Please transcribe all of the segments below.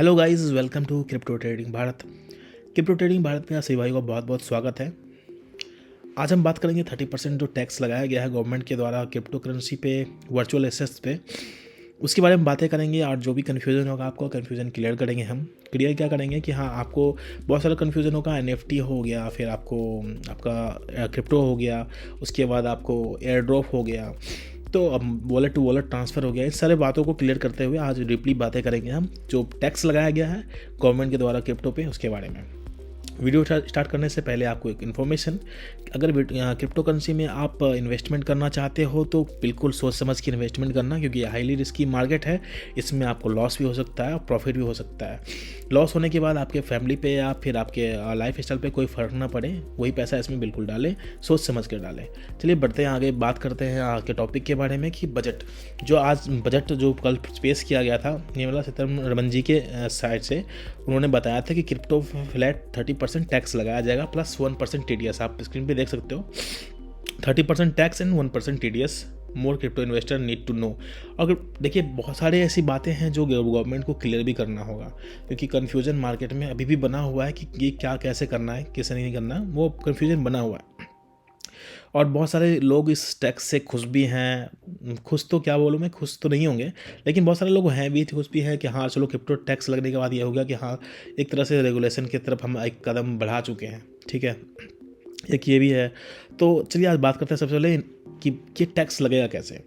Hello guys, welcome to crypto trading Bharat. Crypto trading Bharat में आप सभी भाई को बहुत बहुत स्वागत है। आज हम बात करेंगे 30% जो टैक्स लगाया गया है गवर्नमेंट के द्वारा क्रिप्टो करेंसी पे, वर्चुअल एसेट्स पे, उसके बारे में बातें करेंगे। और जो भी कन्फ्यूज़न होगा आपको कन्फ्यूज़न क्लियर करेंगे। हम क्लियर क्या करेंगे कि हाँ, आपको बहुत सारा कन्फ्यूज़न होगा। NFT हो गया, फिर आपको आपका क्रिप्टो हो गया, उसके बाद आपको एयर ड्रॉप हो गया, तो अब वॉलेट टू वॉलेट ट्रांसफ़र हो गया। इन सारे बातों को क्लियर करते हुए आज डीपली बातें करेंगे हम, जो टैक्स लगाया गया है गवर्नमेंट के द्वारा क्रिप्टो पे, उसके बारे में। वीडियो स्टार्ट करने से पहले आपको एक इन्फॉर्मेशन, अगर क्रिप्टो करेंसी में आप इन्वेस्टमेंट करना चाहते हो तो बिल्कुल सोच समझ के इन्वेस्टमेंट करना, क्योंकि ये हाईली रिस्की मार्केट है। इसमें आपको लॉस भी हो सकता है और प्रॉफिट भी हो सकता है। लॉस होने के बाद आपके फैमिली पे या फिर आपके लाइफ स्टाइल पे कोई फ़र्क ना पड़े, वही पैसा इसमें बिल्कुल डालें, सोच समझ कर डालें। चलिए बढ़ते हैं आगे, बात करते हैं आगे टॉपिक के बारे में कि बजट। बजट जो कल पेश किया गया था निर्मला सीतारमण जी के साइड से, उन्होंने बताया था कि क्रिप्टो फ्लैट 30% टैक्स लगाया जाएगा प्लस 1% TDS। आप स्क्रीन पे देख सकते हो, 30% tax and 1% TDS। More crypto investor need to know. अगर देखिए, बहुत सारे ऐसी बातें हैं जो गवर्नमेंट को क्लियर भी करना होगा, क्योंकि कन्फ्यूजन मार्केट में अभी भी बना हुआ है कि ये क्या कैसे करना है, कैसे नहीं करना है, वो कन्फ्यूजन बना हुआ है। और बहुत सारे लोग इस टैक्स से खुश भी हैं। खुश तो क्या बोलूँ मैं, खुश तो नहीं होंगे, लेकिन बहुत सारे लोग हैं भी, खुश भी हैं कि हाँ चलो, क्रिप्टो टैक्स लगने के बाद ये हो गया कि हाँ, एक तरह से रेगुलेशन की तरफ हम एक कदम बढ़ा चुके हैं। ठीक है, एक ये भी है। तो चलिए आज बात करते हैं सबसे पहले कि ये टैक्स लगेगा कैसे।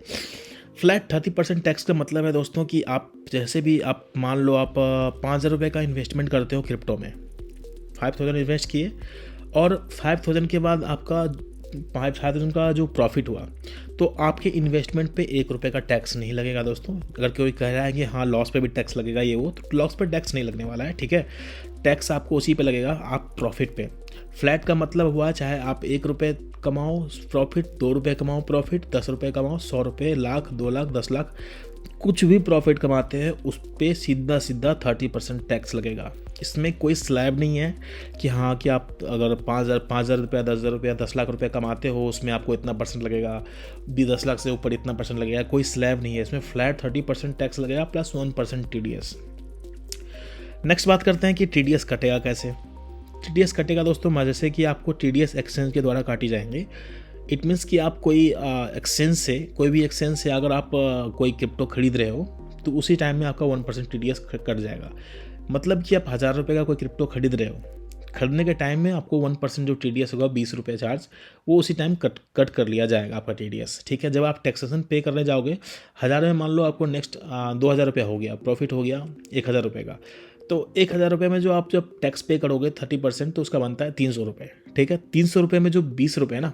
फ्लैट 30% टैक्स का मतलब है दोस्तों कि आप जैसे भी, आप मान लो आप 5,000 रुपये का इन्वेस्टमेंट करते हो क्रिप्टो में, 5,000 इन्वेस्ट किए और 5,000 के बाद आपका 5,000 का जो प्रॉफिट हुआ, तो आपके इन्वेस्टमेंट पे 1 रुपये का टैक्स नहीं लगेगा दोस्तों। अगर कोई कह रहा है कि हाँ लॉस पे भी टैक्स लगेगा ये वो, तो लॉस पे टैक्स नहीं लगने वाला है। ठीक है, टैक्स आपको उसी पे लगेगा, आप प्रॉफिट पे। फ्लैट का मतलब हुआ चाहे आप 1 रुपये कमाओ प्रॉफिट, 2 रुपये कमाओ प्रॉफिट, 10 रुपये कमाओ, 100 रुपये, लाख, 2 लाख, 10 लाख, कुछ भी प्रॉफिट कमाते हैं उस पर सीधा सीधा 30% टैक्स लगेगा। इसमें कोई स्लैब नहीं है कि हाँ कि आप अगर 5,000 रुपया, 10,000 रुपया, 10 लाख रुपया कमाते हो, उसमें आपको इतना परसेंट लगेगा, भी 10 लाख से ऊपर इतना परसेंट लगेगा। कोई स्लैब नहीं है इसमें, फ्लैट 30% टैक्स लगेगा प्लस 1% TDS। नेक्स्ट बात करते हैं कि TDS कटेगा कैसे। TDS कटेगा दोस्तों जैसे कि आपको TDS एक्सचेंज के द्वारा काटी जाएंगे। इट मीन्स कि आप कोई एक्सचेंज से, कोई भी एक्सचेंज से अगर आप कोई क्रिप्टो खरीद रहे हो, तो उसी टाइम में आपका 1% TDS कट जाएगा। मतलब कि आप 1,000 रुपये का कोई क्रिप्टो खरीद रहे हो, खरीदने के टाइम में आपको 1% जो TDS होगा, 20 रुपये चार्ज, वो उसी टाइम कट कर लिया जाएगा आपका TDS। ठीक है, जब आप टैक्सेशन पे करने जाओगे, 1,000 में मान लो आपको नेक्स्ट 2,000 रुपया हो गया, प्रॉफिट हो गया 1,000 रुपये का, तो 1,000 रुपये में जो आप जब टैक्स पे करोगे 30%, तो उसका बनता है 300 रुपये। ठीक है, 300 रुपये में जो 20 रुपये ना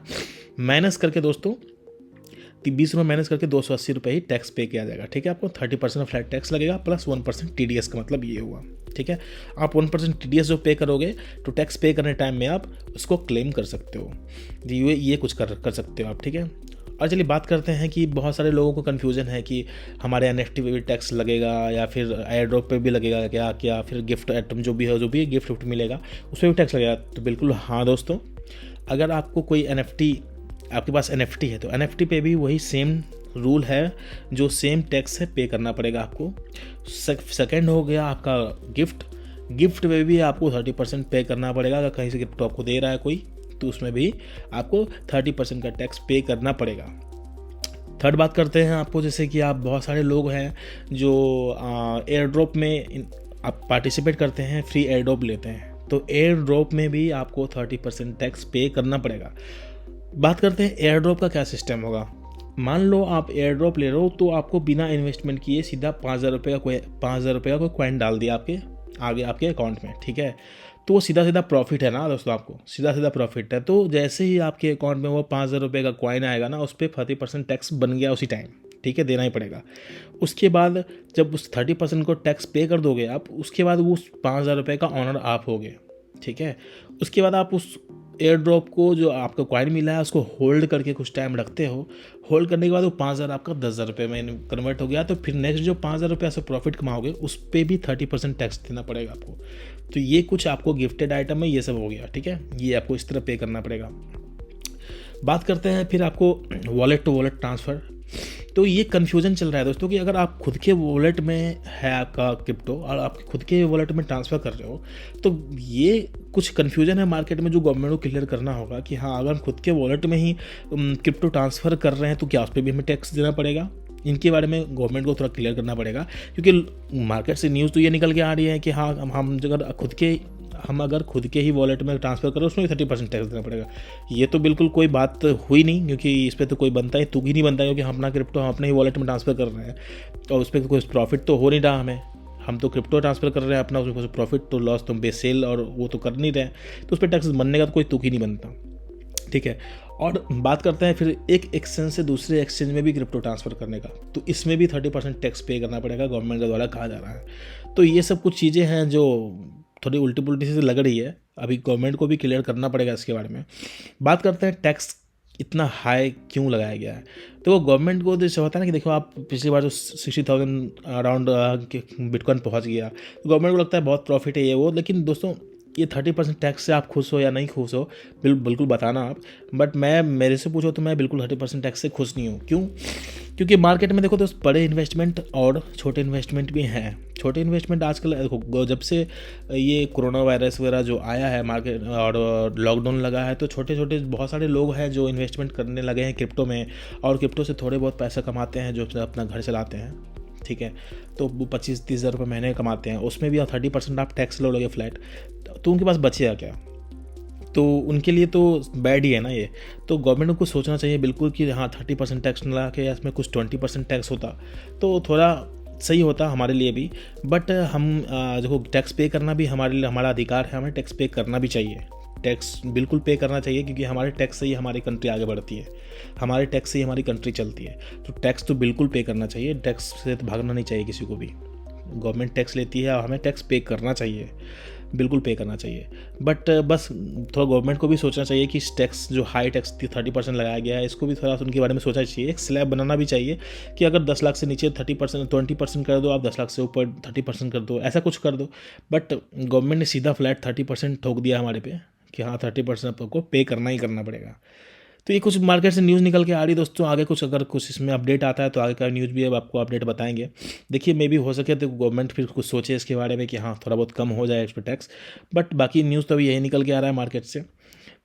माइनस करके दोस्तों, 20 रुपये माइनस करके 280 रुपये ही टैक्स पे किया जाएगा। ठीक है, आपको 30% फ्लैट टैक्स लगेगा प्लस 1% TDS का मतलब ये हुआ। ठीक है, आप 1% TDS जो पे करोगे, तो टैक्स पे करने टाइम में आप उसको क्लेम कर सकते हो। ये कुछ कर सकते हो आप। ठीक है, और चलिए बात करते हैं कि बहुत सारे लोगों को कन्फ्यूज़न है कि हमारे NFT पे भी टैक्स लगेगा या फिर एयर ड्रॉप पे भी लगेगा क्या फिर गिफ्ट आइटम जो भी गिफ्ट मिलेगा उस पर भी टैक्स लगेगा। तो बिल्कुल हाँ दोस्तों, अगर आपको कोई NFT, आपके पास NFT है, तो NFT पे भी वही सेम रूल है, जो सेम टैक्स है पे करना पड़ेगा आपको। सेकेंड हो गया आपका गिफ्ट पे भी आपको 30% पे करना पड़ेगा। अगर कहीं से गिफ्ट आपको दे रहा है कोई, तो उसमें भी आपको 30% का टैक्स पे करना पड़ेगा। थर्ड बात करते हैं आपको, जैसे कि आप बहुत सारे लोग हैं जो एयर ड्रॉप में आप पार्टिसिपेट करते हैं, फ्री एयर ड्रॉप लेते हैं, तो एयर ड्रॉप में भी आपको 30% टैक्स पे करना पड़ेगा। बात करते हैं एयर ड्रॉप का क्या सिस्टम होगा। मान लो आप एयर ड्रॉप ले रहे हो, तो आपको बिना इन्वेस्टमेंट किए सीधा 5,000 रुपये का कोई कॉइन डाल दिया आपके अकाउंट में। ठीक है, तो वो सीधा प्रॉफिट है ना दोस्तों, आपको सीधा प्रॉफिट है। तो जैसे ही आपके अकाउंट में वो 5,000 रुपये का कॉइन आएगा ना, उस पर 30% टैक्स बन गया उसी टाइम। ठीक है, देना ही पड़ेगा। उसके बाद जब उस 30% को टैक्स पे कर दोगे आप, उसके बाद उस 5,000 रुपये का ऑनर आप होगे। ठीक है, उसके बाद आप उस एयर ड्रॉप को, जो आपको कॉइन मिला है, उसको होल्ड करके कुछ टाइम रखते हो। होल्ड करने के बाद वो 5,000 आपका 10,000 रुपये में कन्वर्ट हो गया, तो फिर नेक्स्ट जो 5,000 रुपये से प्रॉफिट कमाओगे, उस पर भी 30% टैक्स देना पड़ेगा आपको। तो ये कुछ आपको गिफ्टेड आइटम है, ये सब हो गया। ठीक है, ये आपको इस तरह पे करना पड़ेगा। बात करते हैं फिर आपको वॉलेट टू वॉलेट ट्रांसफ़र। तो ये कन्फ्यूज़न चल रहा है दोस्तों कि अगर आप खुद के वॉलेट में है आपका क्रिप्टो और आप खुद के वॉलेट में ट्रांसफ़र कर रहे हो, तो ये कुछ कन्फ्यूज़न है मार्केट में जो गवर्नमेंट को क्लियर करना होगा कि हाँ, अगर हम खुद के वॉलेट में ही क्रिप्टो ट्रांसफ़र कर रहे हैं तो क्या उस पे भी हमें टैक्स देना पड़ेगा? इनके बारे में गवर्नमेंट को थोड़ा क्लियर करना पड़ेगा, क्योंकि मार्केट से न्यूज़ तो ये निकल के आ रही है कि हाँ, हम अगर खुद के ही वॉलेट में ट्रांसफ़र करें उसमें 30% टैक्स देना पड़ेगा। ये तो बिल्कुल कोई बात हुई नहीं, क्योंकि इस पे तो कोई बनता ही तुक ही नहीं बनता, क्योंकि हम अपना क्रिप्टो हम अपने ही वॉलेट में ट्रांसफ़र कर रहे हैं और उस पर कोई प्रॉफिट तो हो नहीं रहा हमें। हम तो क्रिप्टो ट्रांसफ़र कर रहे हैं अपना, उसमें कोई प्रॉफिट तो लॉस तो बे सेल और वो तो कर नहीं रहे हैं, तो उस पर टैक्स बनने का तो कोई तुक ही नहीं बनता। ठीक है, और बात करते हैं फिर एक एक्सचेंज से दूसरे एक्सचेंज में भी क्रिप्टो ट्रांसफ़र करने का, तो इसमें भी 30% टैक्स पे करना पड़ेगा, गवर्नमेंट के द्वारा कहा जा रहा है। तो ये सब कुछ चीज़ें हैं जो थोड़ी उल्टी पुल्टी सी लग रही है, अभी गवर्नमेंट को भी क्लियर करना पड़ेगा इसके बारे में। बात करते हैं टैक्स इतना हाई क्यों लगाया गया है। तो वो गवर्नमेंट को जैसे होता है ना कि देखो, आप पिछली बार जो 60,000 अराउंड बिटकॉइन पहुंच गया, तो गवर्नमेंट को लगता है बहुत प्रॉफिट है ये वो, लेकिन दोस्तों ये 30% टैक्स से आप खुश हो या नहीं खुश हो, बिल्कुल बताना आप। बट मैं मेरे से पूछो तो मैं बिल्कुल 30% टैक्स से खुश नहीं हूँ। क्यों? क्योंकि मार्केट में देखो तो बड़े इन्वेस्टमेंट और छोटे इन्वेस्टमेंट भी हैं। छोटे इन्वेस्टमेंट आजकल देखो, जब से ये कोरोना वायरस वगैरह जो आया है मार्केट और लॉकडाउन लगा है, तो छोटे छोटे बहुत सारे लोग हैं जो इन्वेस्टमेंट करने लगे हैं क्रिप्टो में, और क्रिप्टो से थोड़े बहुत पैसा कमाते हैं, जो अपना घर चलाते हैं। ठीक है, तो वो 25-30 हज़ार रुपये महीने कमाते हैं, उसमें भी 30% आप टैक्स लोगे फ्लैट, तो उनके पास बचेगा क्या? तो उनके लिए तो बैड ही है ना ये। तो गवर्नमेंट को सोचना चाहिए बिल्कुल कि हाँ, 30% टैक्स न लगा के या इसमें कुछ 20% टैक्स होता तो थोड़ा सही होता हमारे लिए भी। बट हम देखो, टैक्स पे करना भी हमारे लिए हमारा अधिकार है, हमें टैक्स पे करना भी चाहिए। टैक्स बिल्कुल पे करना चाहिए, क्योंकि हमारे टैक्स से ही हमारी कंट्री आगे बढ़ती है, हमारे टैक्स से ही हमारी कंट्री चलती है। तो टैक्स तो बिल्कुल पे करना चाहिए, टैक्स से तो भागना नहीं चाहिए किसी को भी। गवर्नमेंट टैक्स लेती है और हमें टैक्स पे करना चाहिए, बिल्कुल पे करना चाहिए। बट बस थोड़ा गवर्नमेंट को भी सोचना चाहिए कि इस टैक्स जो हाई टैक्स 30% लगाया गया है, इसको भी थोड़ा उनके बारे में सोचना चाहिए। एक स्लैब बनाना भी चाहिए कि अगर 10 लाख से नीचे 20% कर दो, आप 10 लाख से ऊपर 30% कर दो, ऐसा कुछ कर दो। बट गवर्नमेंट ने सीधा फ्लैट 30% ठोक दिया हमारे पे कि हाँ, 30% आपको पे करना ही करना पड़ेगा। तो ये कुछ मार्केट से न्यूज़ निकल के आ रही दोस्तों। आगे कुछ अगर कुछ इसमें अपडेट आता है तो आगे का न्यूज़ भी अब आपको अपडेट बताएंगे। देखिए, मे भी हो सके तो गवर्नमेंट फिर कुछ सोचे इसके बारे में कि हाँ, थोड़ा बहुत कम हो जाए इस पर टैक्स। बट बाकी न्यूज़ तो अभी यही निकल के आ रहा है मार्केट से।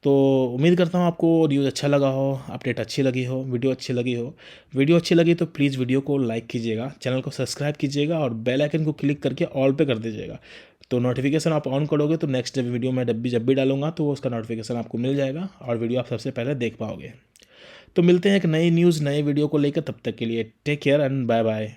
तो उम्मीद करता हूँ आपको न्यूज़ अच्छा लगा हो, अपडेट अच्छी लगी हो, वीडियो अच्छी लगी हो। वीडियो अच्छी लगी तो प्लीज़ वीडियो को लाइक कीजिएगा, चैनल को सब्सक्राइब कीजिएगा और बेल आइकन को क्लिक करके ऑल पे कर दीजिएगा। तो नोटिफिकेशन आप ऑन करोगे तो नेक्स्ट वीडियो मैं जब भी डालूंगा तो उसका नोटिफिकेशन आपको मिल जाएगा और वीडियो आप सबसे पहले देख पाओगे। तो मिलते हैं एक नई न्यूज़ नए वीडियो को लेकर, तब तक के लिए take care and bye bye.